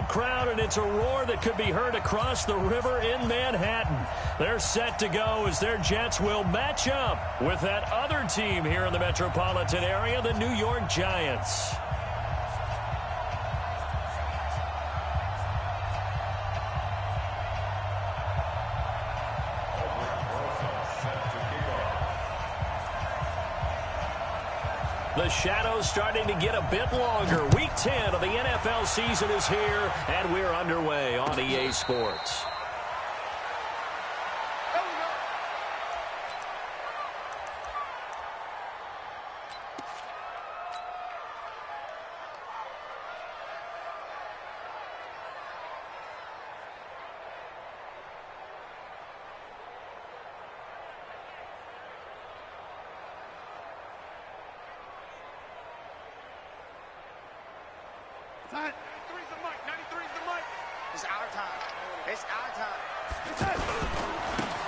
crowd, and it's a roar that could be heard across the river in Manhattan. They're set to go as their Jets will match up with that other team here in the metropolitan area, the New York Giants. The shadow's starting to get a bit longer. Week 10 of the NFL season is here, and we're underway on EA Sports.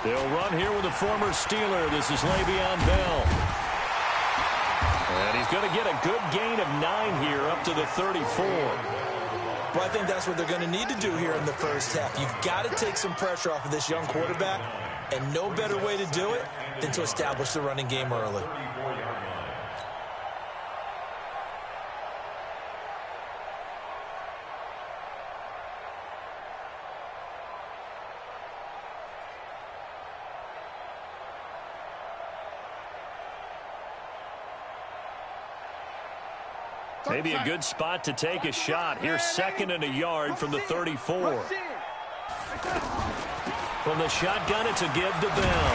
They'll run here with a former Steeler. This is Le'Veon Bell. And he's going to get a good gain of 9 here up to the 34. Well, I think that's what they're going to need to do here in the first half. You've got to take some pressure off of this young quarterback, and no better way to do it than to establish the running game early. Maybe a good spot to take a shot. Here's 2nd and a yard from the 34. From the shotgun, it's a give to Bell.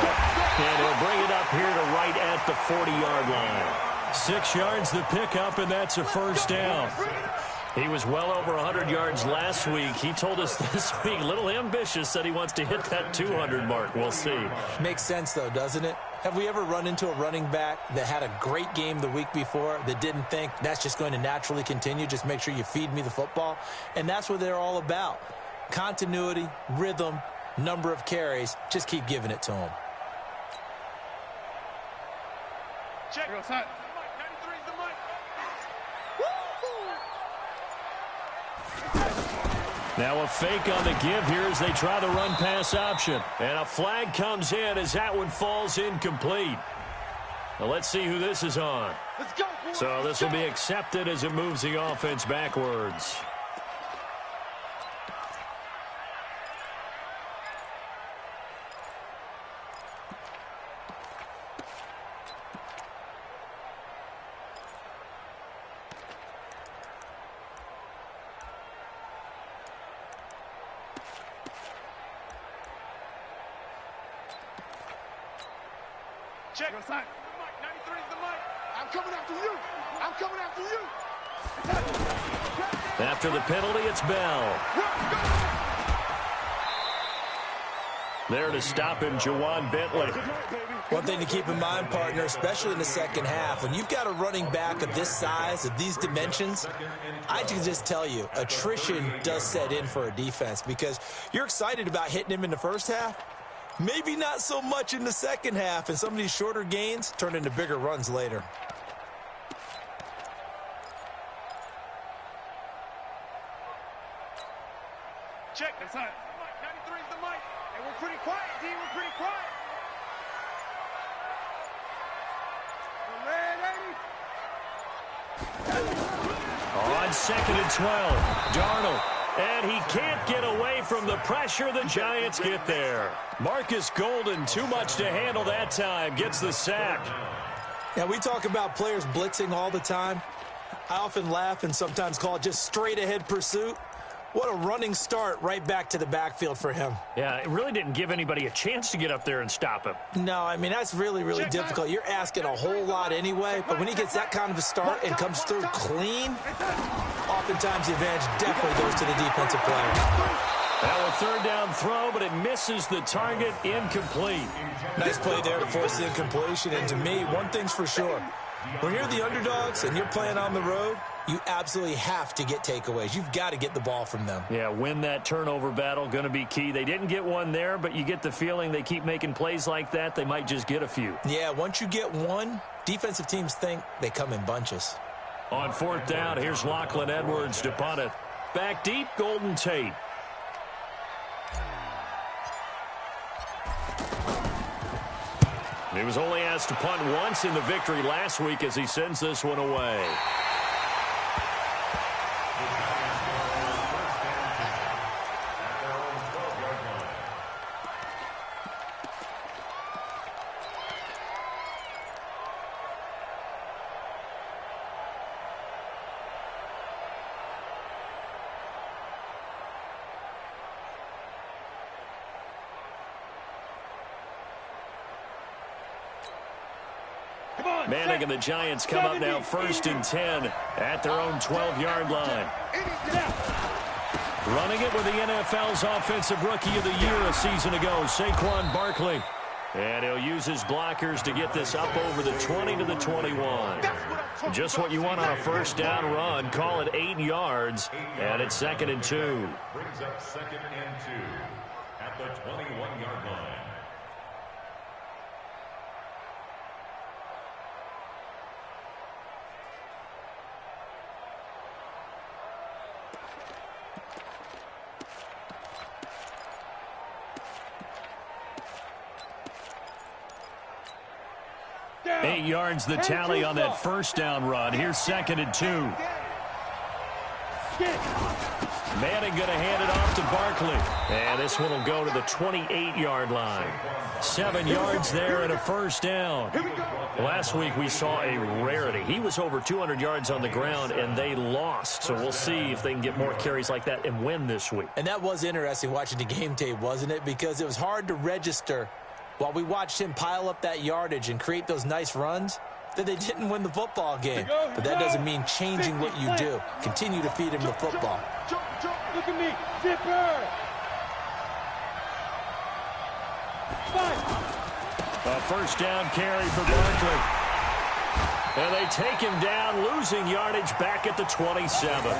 And he'll bring it up here to right at the 40-yard line. 6 yards the pickup, and that's a first down. He was well over 100 yards last week. He told us this week, a little ambitious, said he wants to hit that 200 mark. We'll see. Makes sense, though, doesn't it? Have we ever run into a running back that had a great game the week before that didn't think that's just going to naturally continue? Just make sure you feed me the football. And that's what they're all about. Continuity, rhythm, number of carries. Just keep giving it to them. Check. Now a fake on the give here as they try the run-pass option. And a flag comes in as that one falls incomplete. Now let's see who this is on. Let's go, boys. So this will be accepted as it moves the offense backwards. Check. 93 is the mic. I'm coming after you. I'm coming after you. After the penalty, it's Bell. There to stop him, Juwan Bentley. One thing to keep in mind, partner, especially in the second half, when you've got a running back of this size, of these dimensions, I can just tell you, attrition does set in for a defense because you're excited about hitting him in the first half. Maybe not so much in the second half, and some of these shorter gains turn into bigger runs later. Check. That's hot. 93 is the mic. And we're pretty quiet, D. We're pretty quiet. On 2nd and 12, Darnold. And he can't get away from the pressure. The Giants get there. Marcus Golden, too much to handle that time, gets the sack. Yeah, we talk about players blitzing all the time. I often laugh and sometimes call it just straight-ahead pursuit. What a running start right back to the backfield for him. Yeah, it really didn't give anybody a chance to get up there and stop him. No, I mean, that's really, really difficult. You're asking a whole lot anyway, but when he gets that kind of a start and comes through clean, oftentimes the advantage definitely goes to the defensive player. Now a 3rd down throw, but it misses the target, incomplete. Nice play there to force the incompletion, and to me, one thing's for sure. When you're the underdogs and you're playing on the road, you absolutely have to get takeaways. You've got to get the ball from them. Yeah, win that turnover battle, going to be key. They didn't get one there, but you get the feeling they keep making plays like that, they might just get a few. Yeah, once you get one, defensive teams think they come in bunches. On 4th down, here's Lachlan Edwards to punt it. Back deep, Golden Tate. He was only asked to punt once in the victory last week as he sends this one away. Manning and the Giants come up now 1st and 10 at their own 12-yard line. Running it with the NFL's Offensive Rookie of the Year a season ago, Saquon Barkley. And he'll use his blockers to get this up over the 20 to the 21. Just what you want on a first down run. Call it 8 yards, and it's 2nd and 2. Brings up 2nd and 2 at the 21-yard line. Yeah. 8 yards the tally on that first down run. Here's 2nd and 2. Manning going to hand it off to Barkley. And this one will go to the 28-yard line. 7 yards there and a first down. Last week we saw a rarity. He was over 200 yards on the ground, and they lost. So we'll see if they can get more carries like that and win this week. And that was interesting watching the game tape, wasn't it? Because it was hard to register while we watched him pile up that yardage and create those nice runs that they didn't win the football game. But that doesn't mean changing what you do. Continue to feed him the football. Look at me. Zipper. A first down carry for Barkley. And they take him down, losing yardage back at the 27.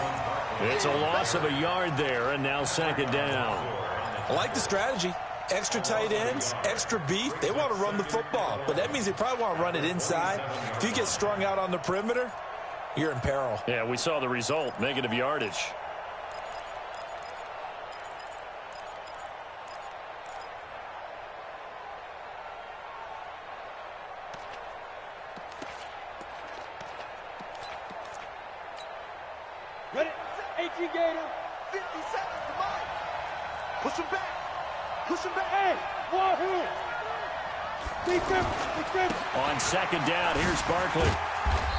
It's a loss of a yard there, and now 2nd down. I like the strategy. Extra tight ends, extra beef. They want to run the football, but that means they probably want to run it inside. If you get strung out on the perimeter, you're in peril. Yeah, we saw the result, negative yardage. Ready? 18 Gator. 50 seconds to mine. Push him back. Push him back. Hey, one here. Defense. On 2nd down, here's Barkley.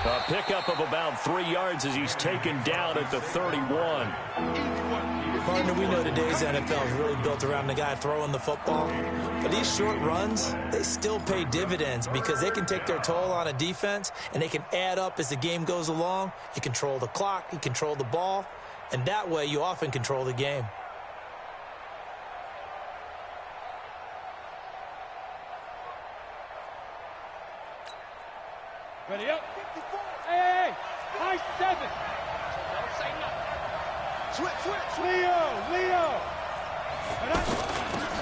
A pickup of about 3 yards as he's taken down at the 31. Partner, we know today's NFL is really built around the guy throwing the football. But these short runs, they still pay dividends because they can take their toll on a defense, and they can add up as the game goes along. You control the clock, you control the ball, and that way you often control the game. Ready up. Hey. High 7. Don't say nothing. Switch. Leo.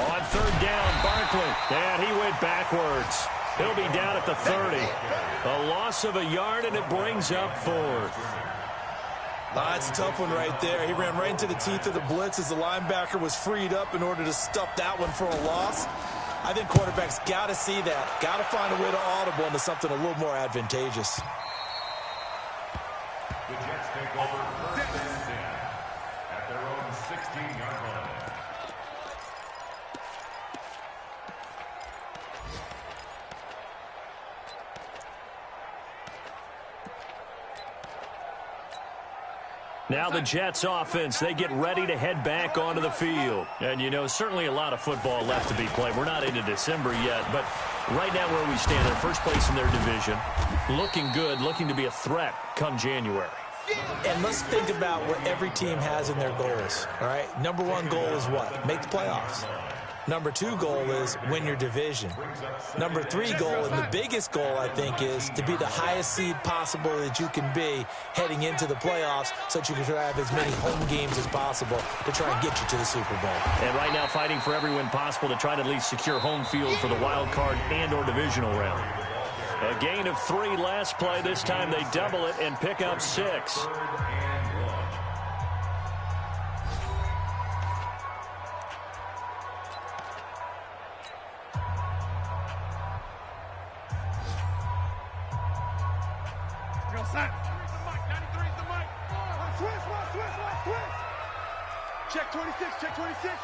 On 3rd down, Barkley. And he went backwards. He'll be down at the 30. A loss of a yard, and it brings up 4th. That's a tough one right there. He ran right into the teeth of the blitz as the linebacker was freed up in order to stuff that one for a loss. I think quarterbacks got to see that. Got to find a way to audible into something a little more advantageous. The Jets take over 1st and 10 at their own 16-yard line. Now the Jets offense, they get ready to head back onto the field. And, you know, certainly a lot of football left to be played. We're not into December yet, but right now where we stand, they're first place in their division. Looking good, looking to be a threat come January. And let's think about what every team has in their goals, all right? Number 1 goal is what? Make the playoffs. Number 2 goal is win your division. Number 3 goal, and the biggest goal, I think, is to be the highest seed possible that you can be heading into the playoffs so that you can have as many home games as possible to try and get you to the Super Bowl. And right now fighting for every win possible to try to at least secure home field for the wild card and or divisional round. A gain of 3 last play. This time they double it and pick up 6. Check 26, check 26.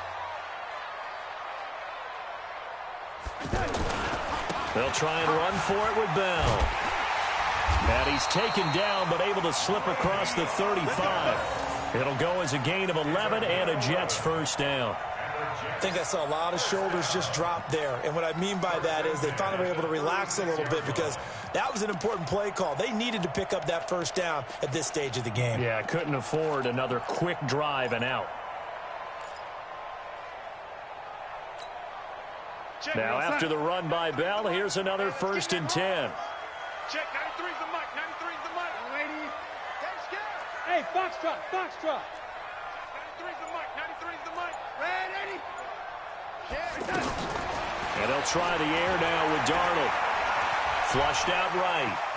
They'll try and run for it with Bell. And he's taken down, but able to slip across the 35. It'll go as a gain of 11 and a Jets first down. I think I saw a lot of shoulders just drop there. And what I mean by that is they finally were able to relax a little bit because that was an important play call. They needed to pick up that first down at this stage of the game. Yeah, couldn't afford another quick drive and out. Now, after the run by Bell, here's another 1st and 10. Check 93's the mic, 93's the mic. Lady. Hey, Foxtrot, Foxtrot. 93's the mic, 93's the mic. Ready? And they'll try the air now with Darnold. Flushed out right.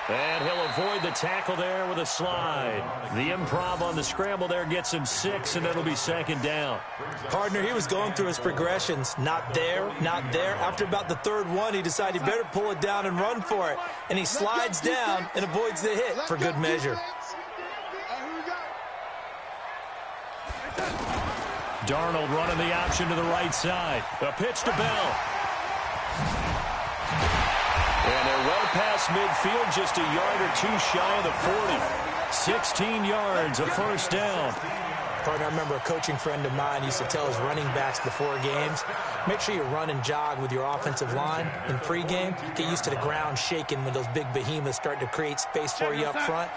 And he'll avoid the tackle there with a slide. The improv on the scramble there gets him 6, and it'll be 2nd down. Partner, he was going through his progressions. Not there, not there. After about the 3rd one, he decided he better pull it down and run for it. And he slides down and avoids the hit for good measure. Darnold running the option to the right side. A pitch to Bell. And they're well past midfield, just a yard or 2 shy of the 40. 16 yards, a first down. Partner, I remember a coaching friend of mine used to tell his running backs before games, make sure you run and jog with your offensive line in pregame. Get used to the ground shaking when those big behemoths start to create space for you up front.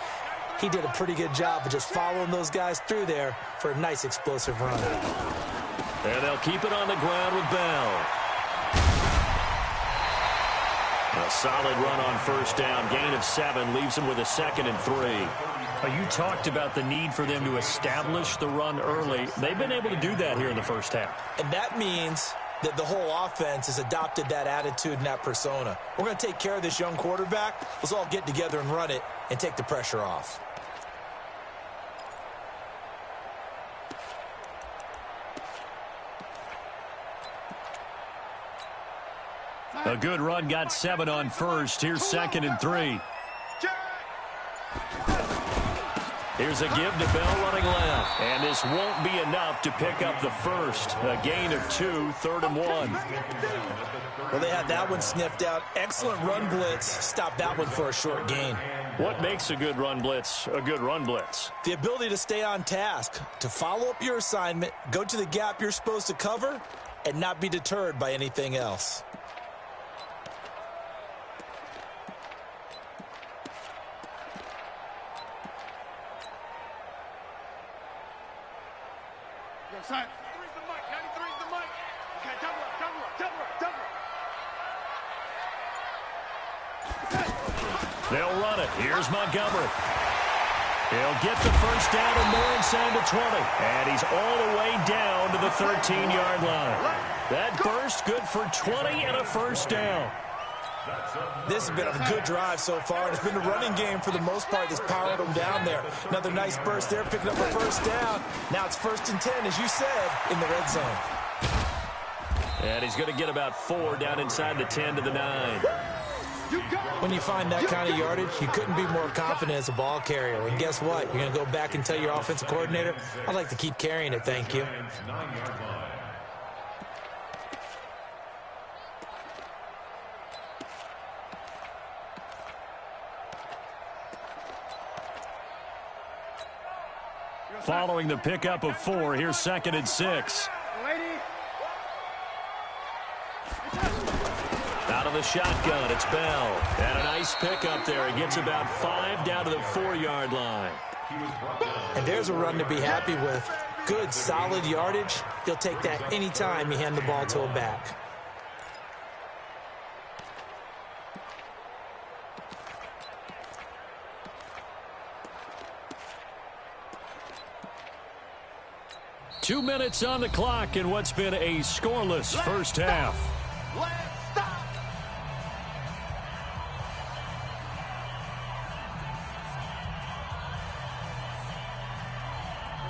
He did a pretty good job of just following those guys through there for a nice explosive run. And they'll keep it on the ground with Bell. A solid run on first down. Gain of 7 leaves him with a 2nd and 3. You talked about the need for them to establish the run early. They've been able to do that here in the first half. And that means that the whole offense has adopted that attitude and that persona. We're going to take care of this young quarterback. Let's all get together and run it and take the pressure off. A good run got 7 on first. Here's 2nd and 3. Here's a give to Bell running left. And this won't be enough to pick up the first. A gain of 2, 3rd and 1. Well, they had that one sniffed out. Excellent run blitz. Stop that one for a short gain. What makes a good run blitz a good run blitz? The ability to stay on task, to follow up your assignment, go to the gap you're supposed to cover, and not be deterred by anything else. Son. 93's the mic, 93's the mic. Okay, double. They'll run it. Here's Montgomery. He'll get the first down and more inside the 20. And he's all the way down to the 13-yard line. That burst good for 20 and a first down. This has been a good drive so far, and it's been a running game for the most part that's powered them down there. Another nice burst there, picking up a first down. Now it's 1st and 10, as you said, in the red zone. And he's going to get about 4 down inside the 10 to the 9. When you find that kind of yardage, you couldn't be more confident as a ball carrier. And guess what? You're going to go back and tell your offensive coordinator, I'd like to keep carrying it, thank you. Following the pickup of 4, here's 2nd and 6. Out of the shotgun, it's Bell. And a nice pickup there. He gets about 5 down to the 4-yard line. And there's a run to be happy with. Good, solid yardage. You'll take that anytime you hand the ball to a back. Two minutes on the clock in what's been a scoreless first half. Let's stop.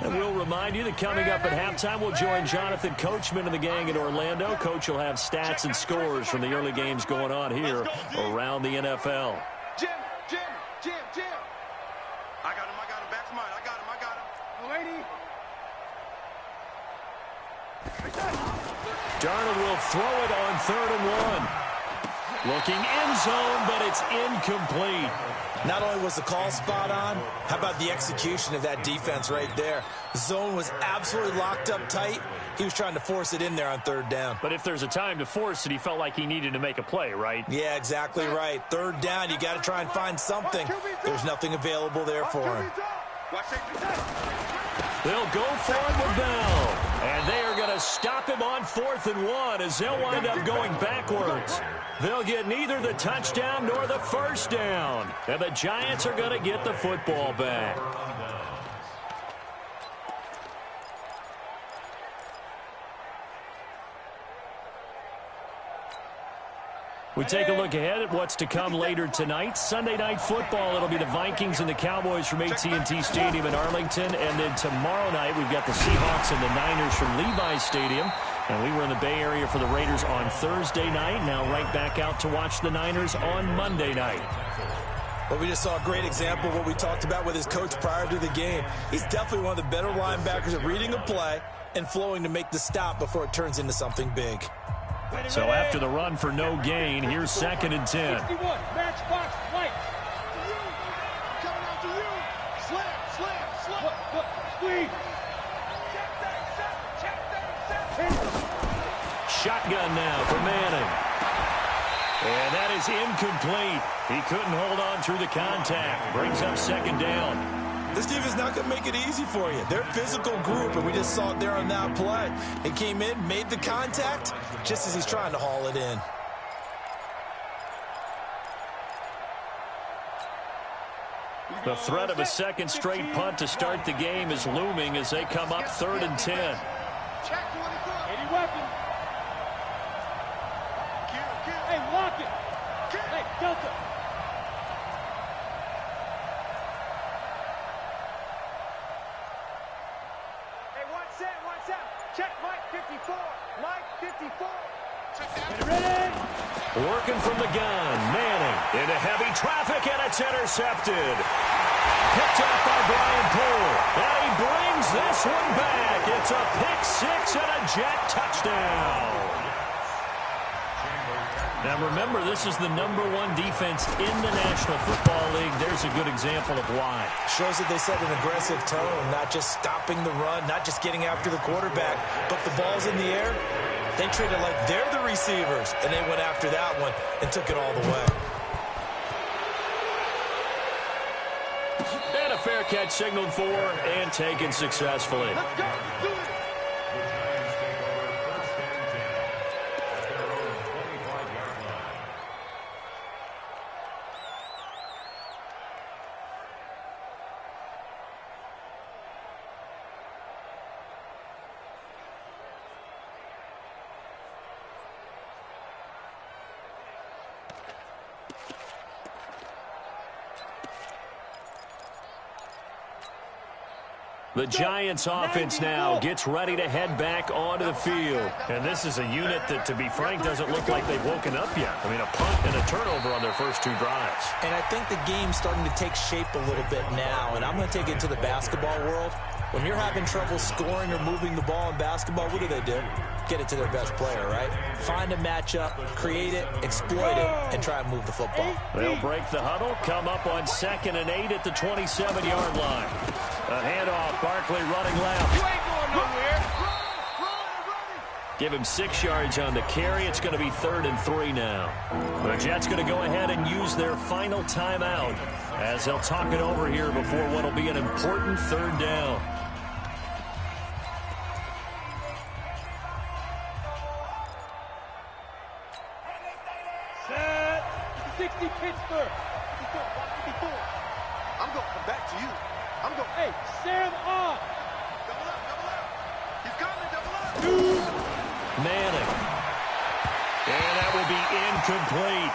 And we'll remind you that coming up at halftime, we'll join Jonathan Coachman and the gang in Orlando. Coach will have stats and scores from the early games going on here around the NFL. Jim, Jim. I got him. Back to mine. I got him. Lady. Darnold will throw it on 3rd and 1. Looking end zone, but it's incomplete. Not only was the call spot on, how about the execution of that defense right there? The zone was absolutely locked up tight. He was trying to force it in there on 3rd down. But if there's a time to force it, he felt like he needed to make a play, right? Yeah, exactly right. 3rd down, you got to try and find something. There's nothing available there for him. They'll go for it with Bell. And they are going to stop him on 4th and 1 as they'll wind up going backwards. They'll get neither the touchdown nor the 1st down. And the Giants are going to get the football back. We take a look ahead at what's to come later tonight. Sunday Night Football, it'll be the Vikings and the Cowboys from AT&T Stadium in Arlington. And then tomorrow night, we've got the Seahawks and the Niners from Levi's Stadium. And we were in the Bay Area for the Raiders on Thursday night. Now right back out to watch the Niners on Monday night. Well, we just saw a great example of what we talked about with his coach prior to the game. He's definitely one of the better linebackers at reading a play and flowing to make the stop before it turns into something big. So after the run for no gain, here's 2nd and 10. 61, matchbox, White. Coming out to you. Slam. Look, squeeze. Check 37. Shotgun now for Manning. And that is incomplete. He couldn't hold on through the contact. Brings up 2nd down. This team is not going to make it easy for you. They're a physical group, and we just saw it there on that play. He came in, made the contact, just as he's trying to haul it in. The threat of a 2nd straight punt to start the game is looming as they come up 3rd and 10. Any weapon. Hey, lock it. Hey, Delta. Check Mike 54. Mike 54. Ready? Working from the gun. Manning into heavy traffic, and it's intercepted. Picked up by Brian Poole. And he brings this one back. It's a pick 6 and a jet touchdown. Now remember, this is the #1 defense in the National Football League. There's a good example of why. Shows that they set an aggressive tone, not just stopping the run, not just getting after the quarterback, but the ball's in the air. They treat it like they're the receivers, and they went after that one and took it all the way. And a fair catch signaled for and taken successfully. Let's go. Do it. The Giants offense now gets ready to head back onto the field. And this is a unit that, to be frank, doesn't look like they've woken up yet. I mean, a punt and a turnover on their first 2 drives. And I think the game's starting to take shape a little bit now, and I'm going to take it to the basketball world. When you're having trouble scoring or moving the ball in basketball, what do? Get it to their best player, right? Find a matchup, create it, exploit it, and try and move the football. They'll break the huddle, come up on 2nd and 8 at the 27-yard line. A handoff, Barkley running left. You ain't going nowhere. Give him 6 yards on the carry. It's going to be 3rd and 3 now. The Jets going to go ahead and use their final timeout as they'll talk it over here before what will be an important 3rd down. Set. 60 Pittsburgh. I'm going to come back to you. Hey, Sam on. Double up. He's coming, double up. Manning. And that will be incomplete.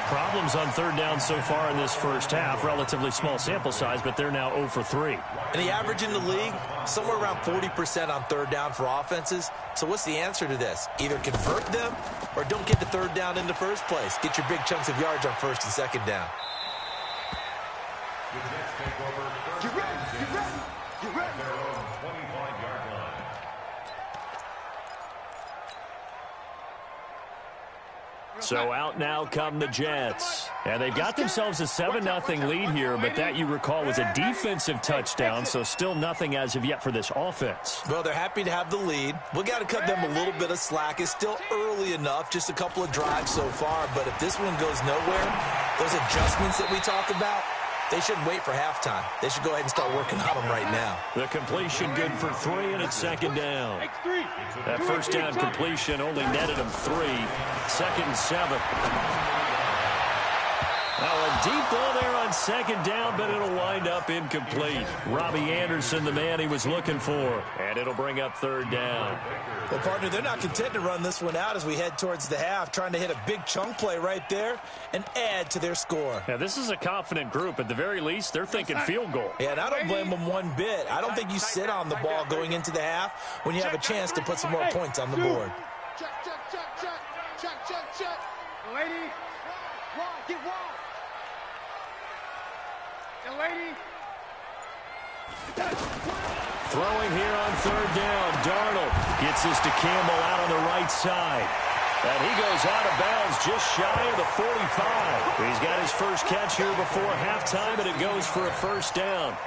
Problems on 3rd down so far in this first half. Relatively small sample size, but they're now 0 for 3. And the average in the league, somewhere around 40% on 3rd down for offenses. So what's the answer to this? Either convert them or don't get to 3rd down in the first place. Get your big chunks of yards on 1st and 2nd down. So out now come the Jets. And they've got themselves a 7-0 lead here, but that, you recall, was a defensive touchdown, so still nothing as of yet for this offense. Well, they're happy to have the lead. We got to cut them a little bit of slack. It's still early enough, just a couple of drives so far, but if this one goes nowhere, those adjustments that we talk about, they shouldn't wait for halftime. They should go ahead and start working on them right now. The completion good for 3, and it's second down. That first down completion only netted him 3. 2nd and 7. Now a deep ball there on second down, but it'll wind up incomplete. Robbie Anderson, the man he was looking for, and it'll bring up 3rd down. Well, partner, they're not content to run this one out as we head towards the half, trying to hit a big chunk play right there and add to their score. Yeah, this is a confident group. At the very least, they're thinking field goal. Yeah, and I don't blame them one bit. I don't think you sit on the ball going into the half when you have a chance to put some more points on the board. Check, check, check, check. Check, check, check. Lady. Wall, get wall. And lady. Throwing here on 3rd down. Darnold gets this to Campbell out on the right side. And he goes out of bounds just shy of the 45. He's got his first catch here before halftime, and it goes for a 1st down.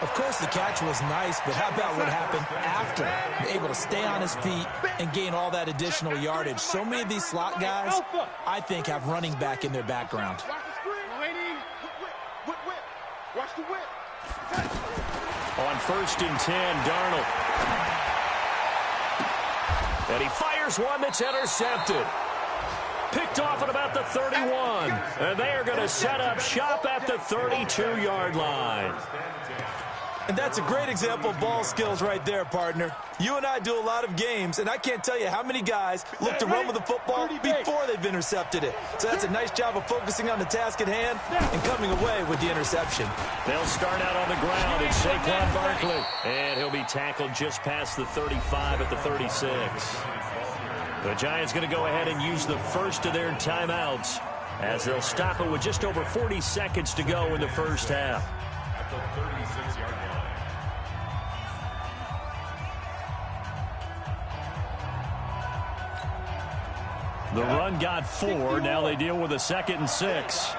Of course, the catch was nice, but how about what happened after? Able to stay on his feet and gain all that additional yardage. So many of these slot guys, I think, have running back in their background. Watch the screen. Lady. Whip, whip. Watch the whip. On 1st and 10, Darnold. And he fires one that's intercepted. Picked off at about the 31. And they are going to set up shop at the 32-yard line. And that's a great example of ball skills right there, partner. You and I do a lot of games, and I can't tell you how many guys look to run with the football before they've intercepted it. So that's a nice job of focusing on the task at hand and coming away with the interception. They'll start out on the ground. It's Saquon Barkley. And he'll be tackled just past the 35 at the 36. The Giants going to go ahead and use the first of their timeouts as they'll stop it with just over 40 seconds to go in the first half. At the 36-yard line. The run got 4. Now they deal with a 2nd and 6.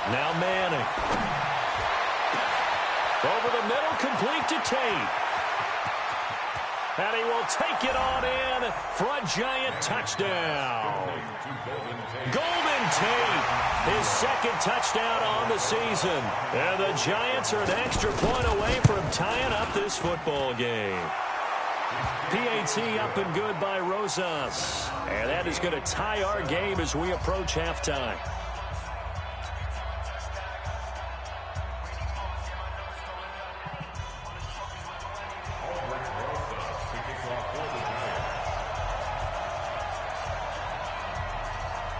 Now Manning. Over the middle, complete to Tate. And he will take it on in for a Giant touchdown. Golden Tate, his 2nd touchdown on the season. And the Giants are an extra point away from tying up this football game. PAT up and good by Rosas. And that is going to tie our game as we approach halftime.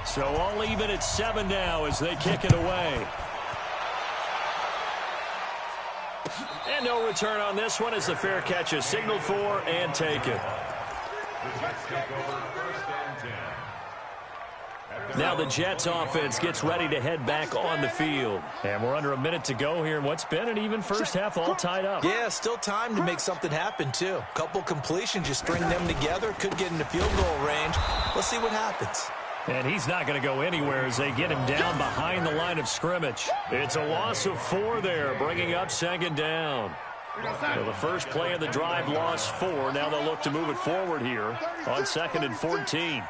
So all even at 7 now as they kick it away. And no return on this one as the fair catch is signaled for and taken. Now the Jets offense gets ready to head back on the field. And we're under a minute to go here in what's been an even first half, all tied up. Yeah, still time to make something happen, too. Couple completions, you string them together, could get into field goal range. Let's see what happens. And he's not going to go anywhere as they get him down behind the line of scrimmage. It's a loss of 4 there, bringing up 2nd down. So the first play of the drive lost 4. Now they'll look to move it forward here on 2nd and 14.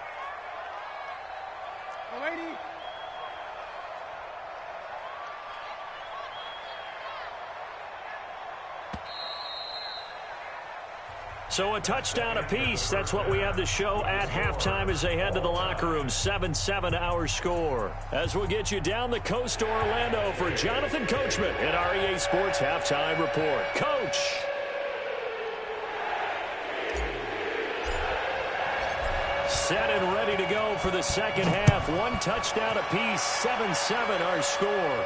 So a touchdown apiece. That's what we have to show at halftime as they head to the locker room. 7-7 our score. As we'll get you down the coast to Orlando for Jonathan Coachman at our EA Sports Halftime Report. Coach. Set and ready to go for the second half. 1 touchdown apiece. 7-7 our score.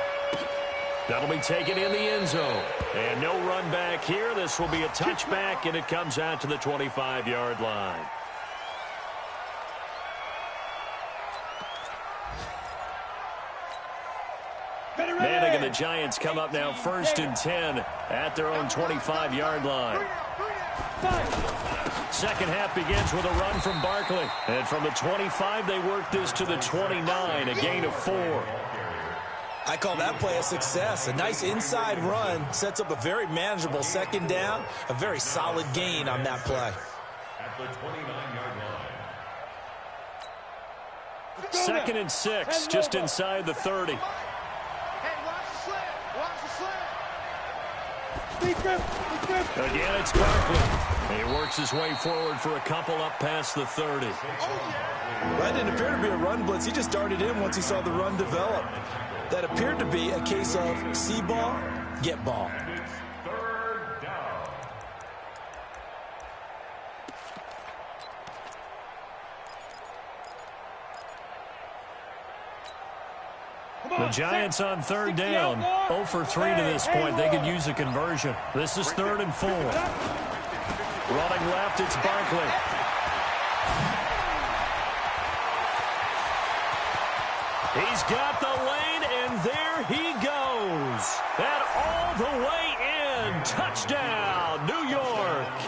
That'll be taken in the end zone. And no run back here. This will be a touchback, and it comes out to the 25-yard line. Manning and the Giants come up now 1st and 10 at their own 25-yard line. second half begins with a run from Barkley. And from the 25, they work this to the 29, a gain of 4. I call that play a success. A nice inside run sets up a very manageable second down, a very solid gain on that play. At the 29-yard line. 2nd and 6, just inside the 30. Hey, watch the slant. Watch the slant. Again, it's Barkley. He works his way forward for a couple up past the 30. That didn't appear to be a run blitz. He just darted in once he saw the run develop. That appeared to be a case of see ball, get ball. Third down. The Giants on 3rd down. 0 for 3 to this point. They could use a conversion. This is 3rd and 4. Running left, it's Barkley. He's got the lane, and there he goes. And all the way in. Touchdown, New York.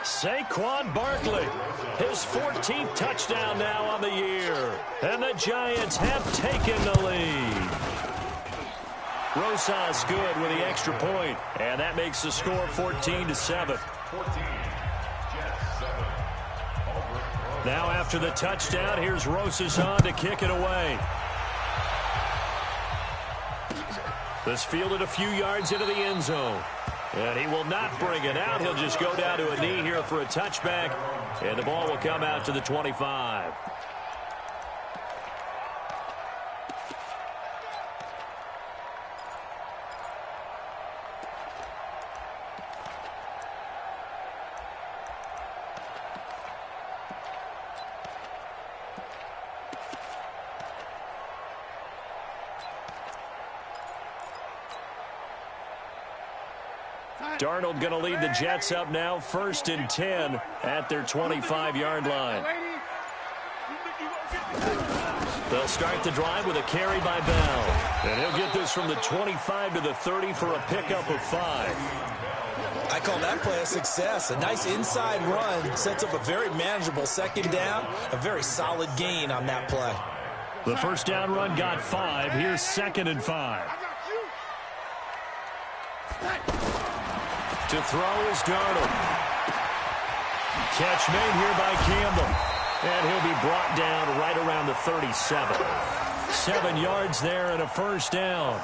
Saquon Barkley, his 14th touchdown now on the year. And the Giants have taken the lead. Rosas good with the extra point, and that makes the score 14-7. 14. Jets 7. Now after the touchdown, here's Rosas on to kick it away. This fielded a few yards into the end zone. And he will not bring it out. He'll just go down to a knee here for a touchback. And the ball will come out to the 25. Darnold going to lead the Jets up now, 1st and 10 at their 25-yard line. They'll start the drive with a carry by Bell. And he'll get this from the 25 to the 30 for a pickup of 5. I call that play a success. A nice inside run sets up a very manageable second down, a very solid gain on that play. The first down run got 5. Here's 2nd and 5. To throw is Darnold. Catch made here by Campbell. And he'll be brought down right around the 37. 7 yards there and a first down.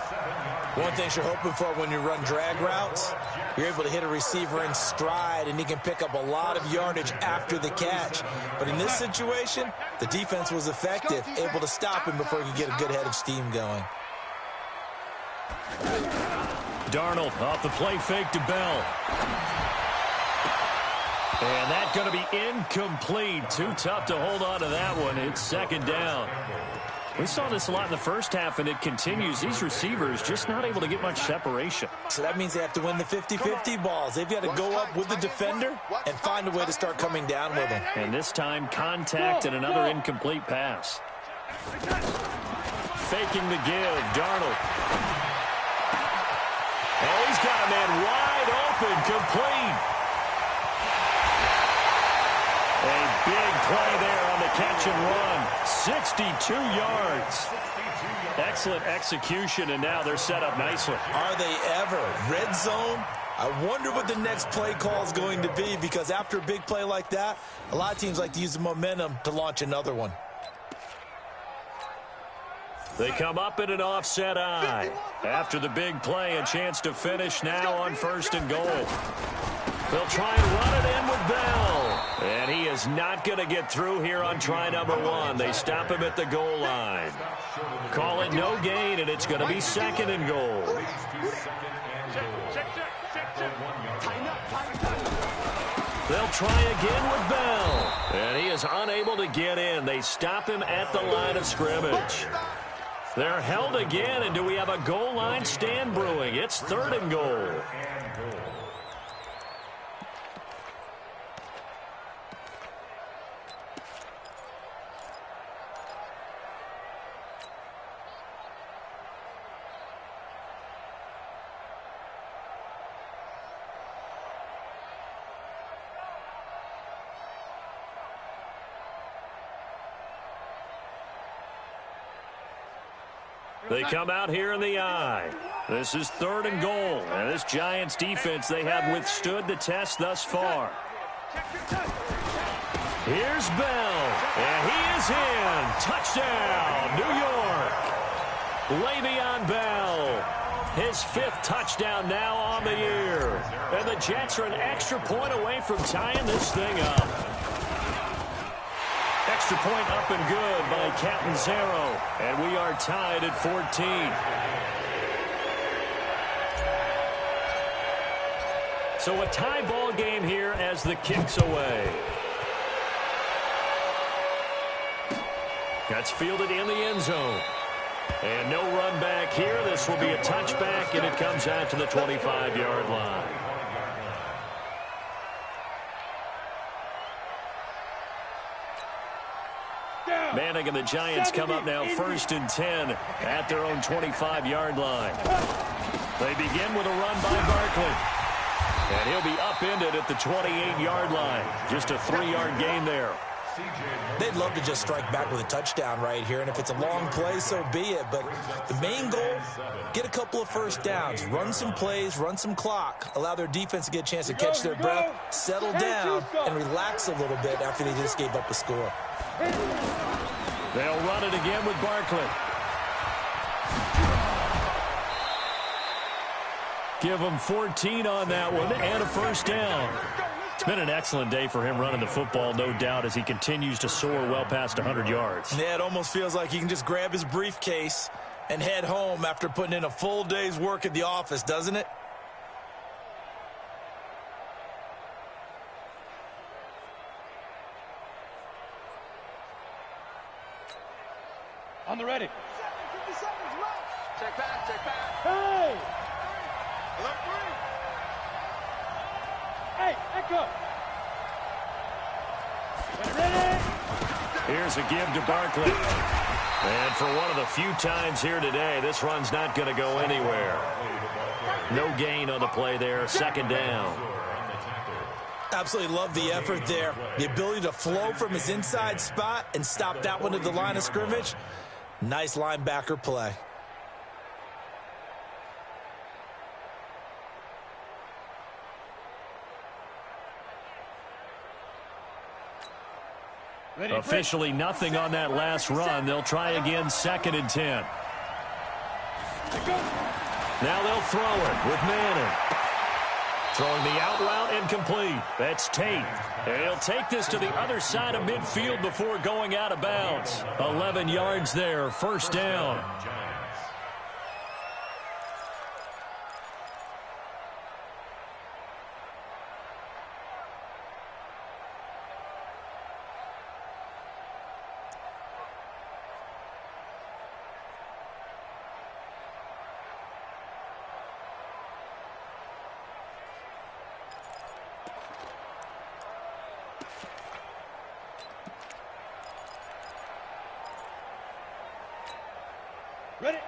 One thing you're hoping for when you run drag routes, you're able to hit a receiver in stride, and he can pick up a lot of yardage after the catch. But in this situation, the defense was effective, able to stop him before he could get a good head of steam going. Darnold off the play fake to Bell. And that's going to be incomplete. Too tough to hold on to that one. It's 2nd down. We saw this a lot in the first half, and it continues. These receivers just not able to get much separation. So that means they have to win the 50-50 balls. They've got to go up with the defender and find a way to start coming down with them. And this time, contact and another incomplete pass. Faking the give, Darnold. Oh, he's got a man wide open, complete. A big play there on the catch and run. 62 yards. Excellent execution, and now they're set up nicely. Are they ever? Red zone? I wonder what the next play call is going to be, because after a big play like that, a lot of teams like to use the momentum to launch another one. They come up in an offset eye. After the big play, a chance to finish now on 1st and goal. They'll try and run it in with Bell. And he is not going to get through here on try number 1. They stop him at the goal line. Call it no gain, and it's going to be 2nd and goal. They'll try again with Bell. And he is unable to get in. They stop him at the line of scrimmage. They're held again, and do we have a goal line stand brewing? It's 3rd and goal. They come out here in the I. This is 3rd and goal. And this Giants defense, they have withstood the test thus far. Here's Bell. And he is in. Touchdown, New York. Le'Veon Bell. His 5th touchdown now on the year. And the Jets are an extra point away from tying this thing up. Extra point up and good by Captain Zero. And we are tied at 14. So a tie ball game here as the kick's away. That's fielded in the end zone. And no run back here. This will be a touchback, and it comes out to the 25-yard line. Manning and the Giants come up now 1st and 10 at their own 25-yard line. They begin with a run by Barkley. And he'll be upended at the 28-yard line. Just a 3-yard gain there. They'd love to just strike back with a touchdown right here, and if it's a long play, so be it. But the main goal, get a couple of first downs, run some plays, run some clock, allow their defense to get a chance to catch their breath, settle down, and relax a little bit after they just gave up a score. They'll run it again with Barkley. Give them 14 on that one and a first down. It's been an excellent day for him running the football, no doubt, as he continues to soar well past 100 yards. Yeah, it almost feels like he can just grab his briefcase and head home after putting in a full day's work at the office, doesn't it? On the ready. 50 seconds left. Check back. Hey! Hey, echo. Ready? Here's a give to Barkley. And for one of the few times here today, this run's not going to go anywhere. No gain on the play there, 2nd down. Absolutely love the effort there. The ability to flow from his inside spot and stop that one at the line of scrimmage. Nice linebacker play. Ready, Officially nothing on that last run. They'll try again, 2nd and 10. Now they'll throw it with Manning. Throwing the out route incomplete. That's Tate. And he'll take this to the other side of midfield before going out of bounds. 11 yards there, 1st down.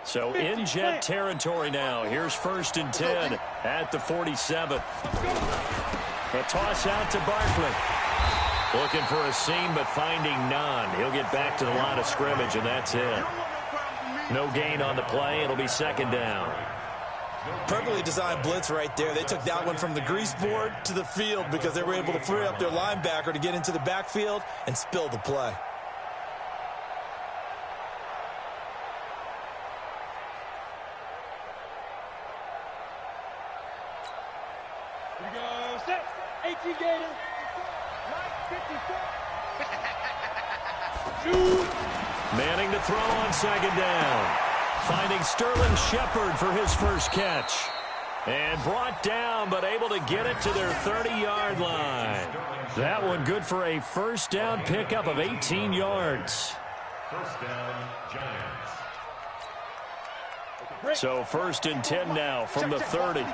So in Jet territory now. Here's 1st and 10 at the 47. A toss out to Barkley. Looking for a seam, but finding none. He'll get back to the line of scrimmage, and that's it. No gain on the play. It'll be 2nd down. Perfectly designed blitz right there. They took that one from the grease board to the field because they were able to free up their linebacker to get into the backfield and spill the play. Here we go. Set. 18 Gator. 54. Shoot. Manning to throw on 2nd down. Finding Sterling Shepard for his first catch. And brought down, but able to get it to their 30-yard line. That one good for a 1st down pickup of 18 yards. 1st down, Giants. So 1st and 10 now from the 30.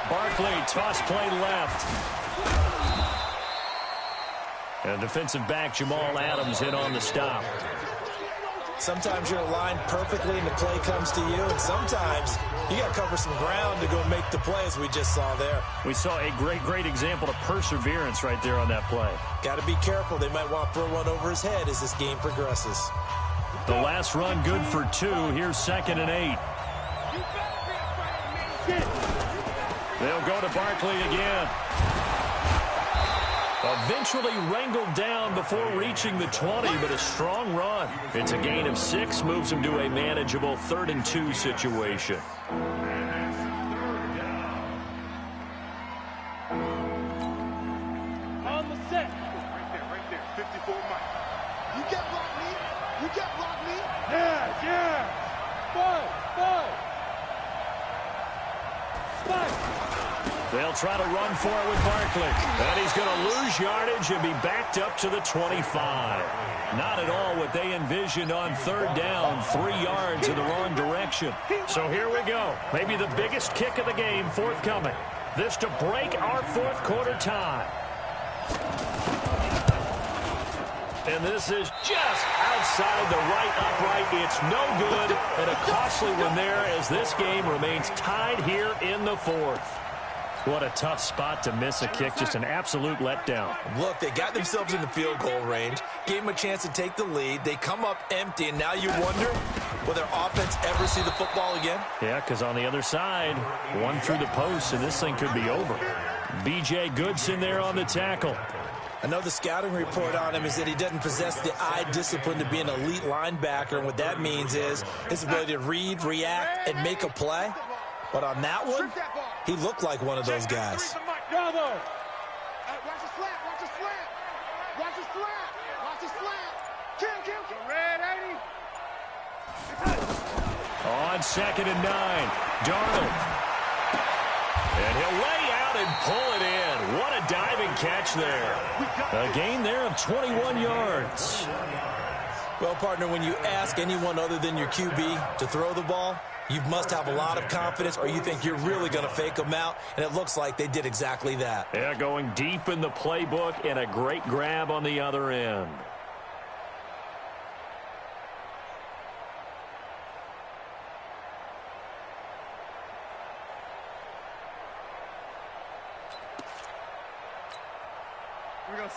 Barkley, toss play left. And defensive back Jamal Adams in on the stop. Sometimes you're aligned perfectly and the play comes to you, and sometimes you got to cover some ground to go make the play, as we just saw there. We saw a great example of perseverance right there on that play. Got to be careful. They might want to throw one over his head as this game progresses. The last run good for 2. Here's 2nd and 8. They'll go to Barkley again. Eventually wrangled down before reaching the 20, but a strong run. It's a gain of 6, moves them to a manageable 3rd and 2 situation. On the set. Right there. 54 Mike. You get rock me. You get rock me. Yeah. 5. They'll try to run for it with Barkley. And he's going to lose yardage and be backed up to the 25. Not at all what they envisioned on 3rd down, 3 yards in the wrong direction. So here we go. Maybe the biggest kick of the game forthcoming. This to break our 4th quarter tie. And this is just outside the right upright. It's no good, and a costly one there as this game remains tied here in the 4th. What a tough spot to miss a kick. Just an absolute letdown. Look, they got themselves in the field goal range, gave them a chance to take the lead. They come up empty, and now you wonder, will their offense ever see the football again? Yeah, because on the other side, one through the post, and this thing could be over. B.J. Goodson there on the tackle. I know the scouting report on him is that he doesn't possess the eye discipline to be an elite linebacker, and what that means is his ability to read, react, and make a play. But on that one, he looked like one of those guys. Bravo! Watch the slant, watch the slant! Watch the slant! Watch the slant! Kill! Red 80! On 2nd and 9, Darnold. And he'll lay out and pull it in. What a diving catch there. A gain there of 21 yards. Well, partner, when you ask anyone other than your QB to throw the ball, you must have a lot of confidence, or you think you're really going to fake them out, and it looks like they did exactly that. Yeah, going deep in the playbook and a great grab on the other end.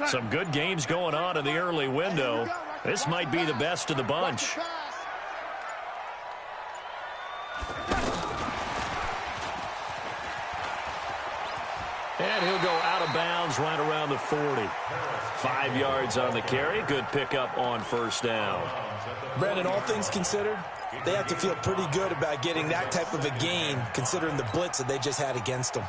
Some good games going on in the early window. This might be the best of the bunch. And he'll go out of bounds right around the 40. 5 yards on the carry. Good pickup on 1st down. Brandon, all things considered, they have to feel pretty good about getting that type of a gain, considering the blitz that they just had against them.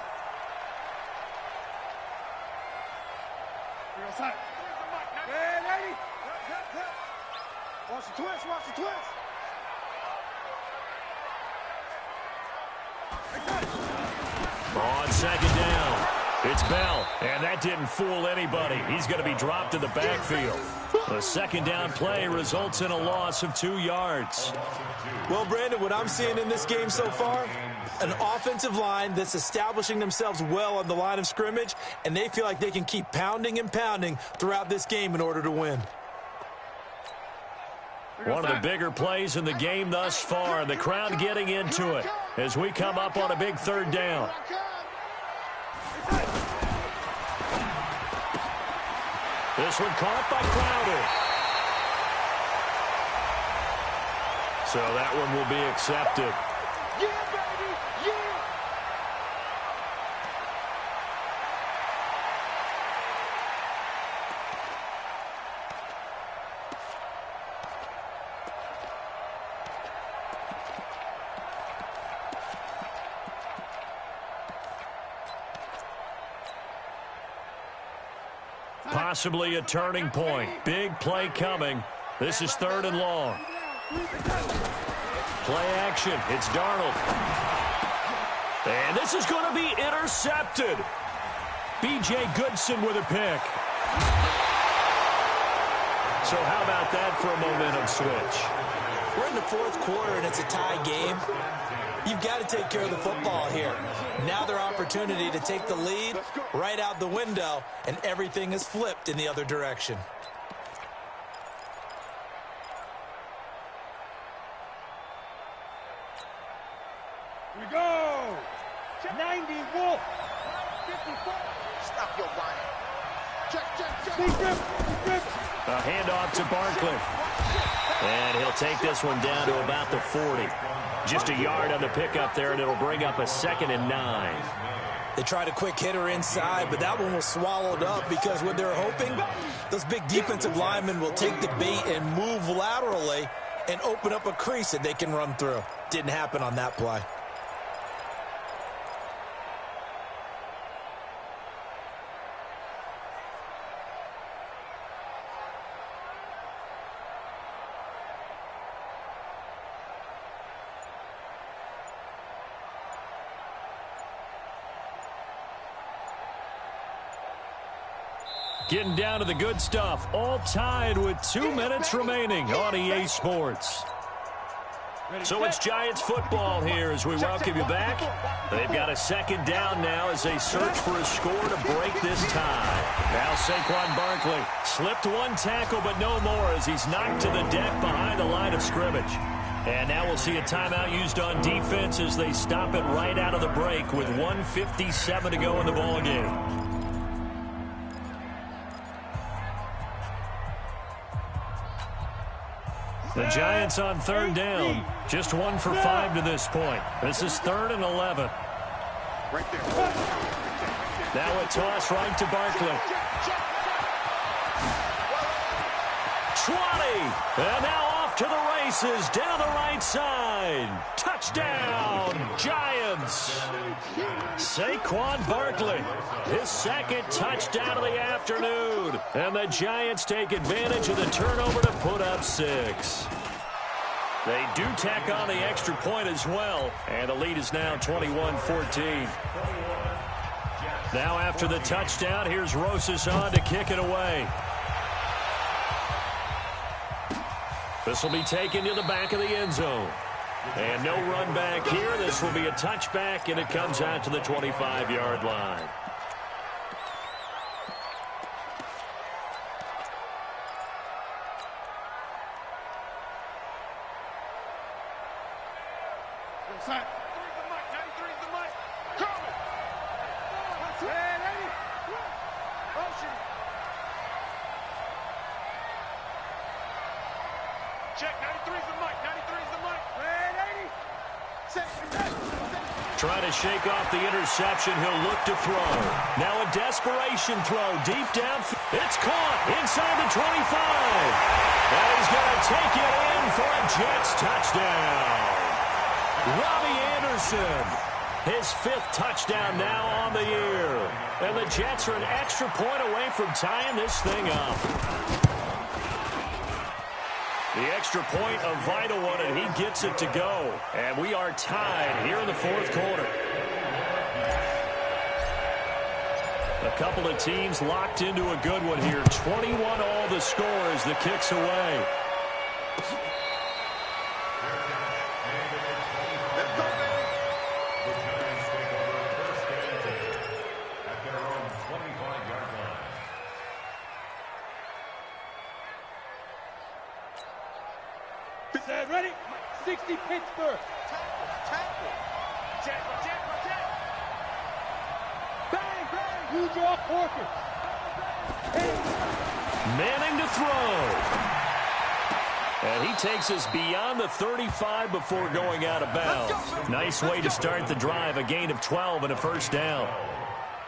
Watch the twist, watch the twist. On 2nd down, it's Bell, and that didn't fool anybody. He's going to be dropped in the backfield. The 2nd down play results in a loss of 2 yards. Well, Brandon, what I'm seeing in this game so far, an offensive line that's establishing themselves well on the line of scrimmage, and they feel like they can keep pounding and pounding throughout this game in order to win. One of the bigger plays in the game thus far. The crowd getting into it as we come up on a big 3rd down. This one caught by Crowder. So that one will be accepted. Yeah, baby, yeah! Possibly a turning point. Big play coming. This is 3rd and long. Play action. It's Darnold. And this is going to be intercepted. B.J. Goodson with a pick. So how about that for a momentum switch? We're in the 4th quarter, and it's a tie game. You've got to take care of the football here. Now their opportunity to take the lead right out the window, and everything is flipped in the other direction. We go. 90 Wolf. 54. Stop your whining. Check. Big rip. A handoff to Barkley. And he'll take this one down to about the 40. Just a yard on the pickup there, and it'll bring up a 2nd and 9. They tried a quick hitter inside, but that one was swallowed up because what they're hoping, those big defensive linemen will take the bait and move laterally and open up a crease that they can run through. Didn't happen on that play. Getting down to the good stuff. All tied with 2 minutes remaining on EA Sports. So it's Giants football here as we welcome you back. They've got a 2nd down now as they search for a score to break this tie. Now Saquon Barkley slipped one tackle but no more as he's knocked to the deck behind the line of scrimmage. And now we'll see a timeout used on defense as they stop it right out of the break with 1:57 to go in the ballgame. The Giants on 3rd down. Just 1 for 5 to this point. This is 3rd and 11. Right there. Now a toss right to Barkley. 20. And now off to the races down the right side. Touchdown, Giants. Saquon Barkley, his 2nd touchdown of the afternoon. And the Giants take advantage of the turnover to put up 6. They do tack on the extra point as well. And the lead is now 21-14. Now after the touchdown, here's Rosas on to kick it away. This will be taken to the back of the end zone. And no run back here. This will be a touchback, and it comes out to the 25-yard line. Check, 93's the mic, 93's the mic. Red 80. Trying to shake off the interception. He'll look to throw. Now a desperation throw deep down. It's caught inside the 25. And he's going to take it in for a Jets touchdown. Robbie Anderson, his 5th touchdown now on the year. And the Jets are an extra point away from tying this thing up. The extra point, a vital one, and he gets it to go. And we are tied here in the 4th quarter. A couple of teams locked into a good one here. 21 all the score as the kick's away. Ready? 60 Pittsburgh. Tackle. Jet. Bang. New York Orchid. Manning to throw. And he takes us beyond the 35 before going out of bounds. Nice way to start the drive. A gain of 12 and a 1st down.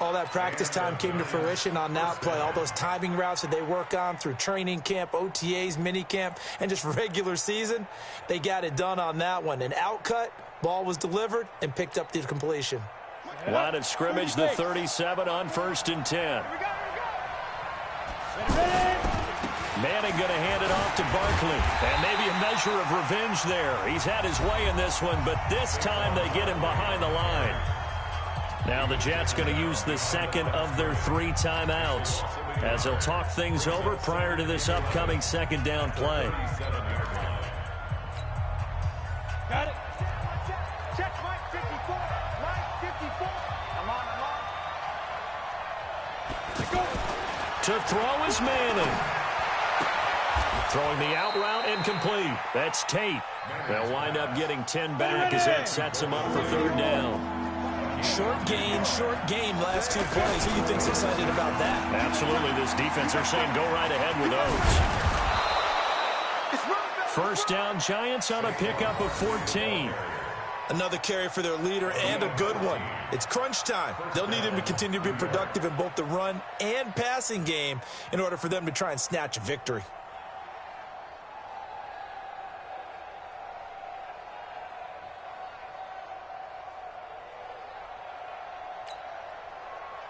All that practice time came to fruition on that play. All those timing routes that they work on through training camp, OTAs, minicamp, and just regular season, they got it done on that one. An outcut, ball was delivered, and picked up the completion. Line of scrimmage, the 37 on 1st and 10. Manning going to hand it off to Barkley. And maybe a measure of revenge there. He's had his way in this one, but this time they get him behind the line. Now the Jets going to use the 2nd of their 3 timeouts as they'll talk things over prior to this upcoming 2nd down play. Got it. Check, Mike 54. Mike 54. I'm on. To throw is Manning. Throwing the out route incomplete. That's Tate. They'll wind up getting 10 back as that sets them up for third down. Short game, last 2 plays. Who do you think's excited about that? Absolutely. This defense, they're saying go right ahead with those. First down, Giants on a pickup of 14. Another carry for their leader and a good one. It's crunch time. They'll need him to continue to be productive in both the run and passing game in order for them to try and snatch a victory.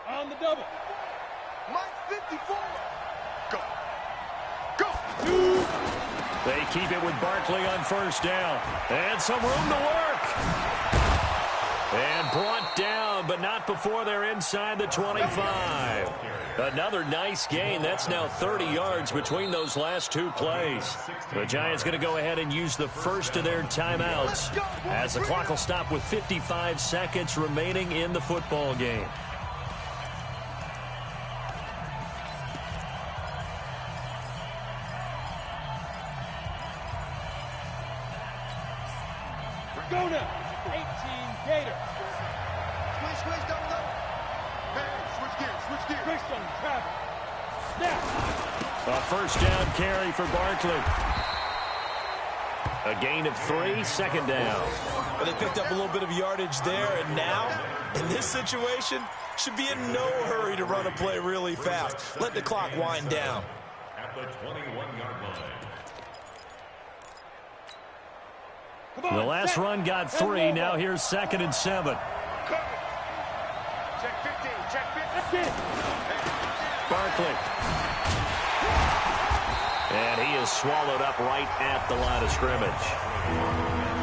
On the double. Mike 54. Go. Go. They keep it with Barkley on first down. And some room to work. And brought down, but not before they're inside the 25. Another nice gain. That's now 30 yards between those last 2 plays. The Giants going to go ahead and use the first of their timeouts as the clock will stop with 55 seconds remaining in the football game. Go now. 18 Gator. Squish, double up. Hey, switch gears. Christian travel. Snap. A first down carry for Barkley. A gain of 3, second down. Well, they picked up a little bit of yardage there, and now, in this situation, should be in no hurry to run a play really fast. Let the clock wind down. At the 21-yard line. The last run got 3. Now here's 2nd and 7. Check 15. Check 15. Barkley. And he is swallowed up right at the line of scrimmage.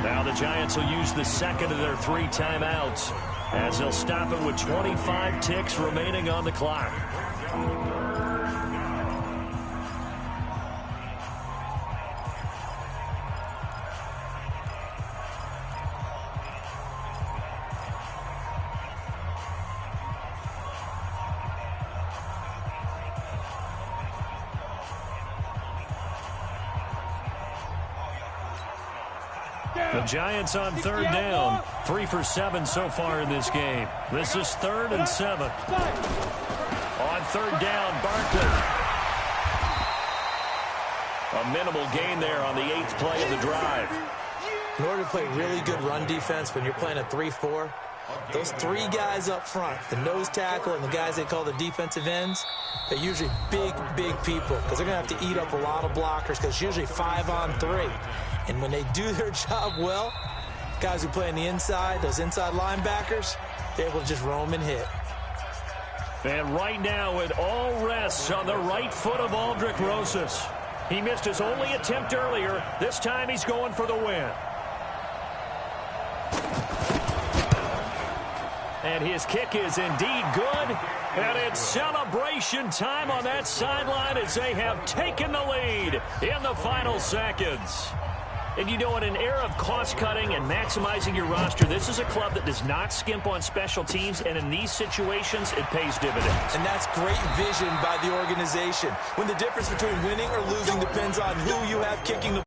Now the Giants will use the second of their 3 timeouts as they'll stop it with 25 ticks remaining on the clock. The Giants on third down. 3 for 7 so far in this game. This is 3rd and 7. On third down, Barkley. A minimal gain there on the 8th play of the drive. In order to play really good run defense when you're playing a 3-4, those 3 guys up front, the nose tackle and the guys they call the defensive ends, they're usually big people because they're going to have to eat up a lot of blockers because it's usually 5 on 3. And when they do their job well, guys who play on the inside, those inside linebackers, they're able to just roam and hit. And right now it all rests on the right foot of Aldrick Rosas. He missed his only attempt earlier. This time he's going for the win. And his kick is indeed good. And it's celebration time on that sideline as they have taken the lead in the final seconds. And you know, in an era of cost-cutting and maximizing your roster, this is a club that does not skimp on special teams, and in these situations, it pays dividends. And that's great vision by the organization. When the difference between winning or losing depends on who you have kicking the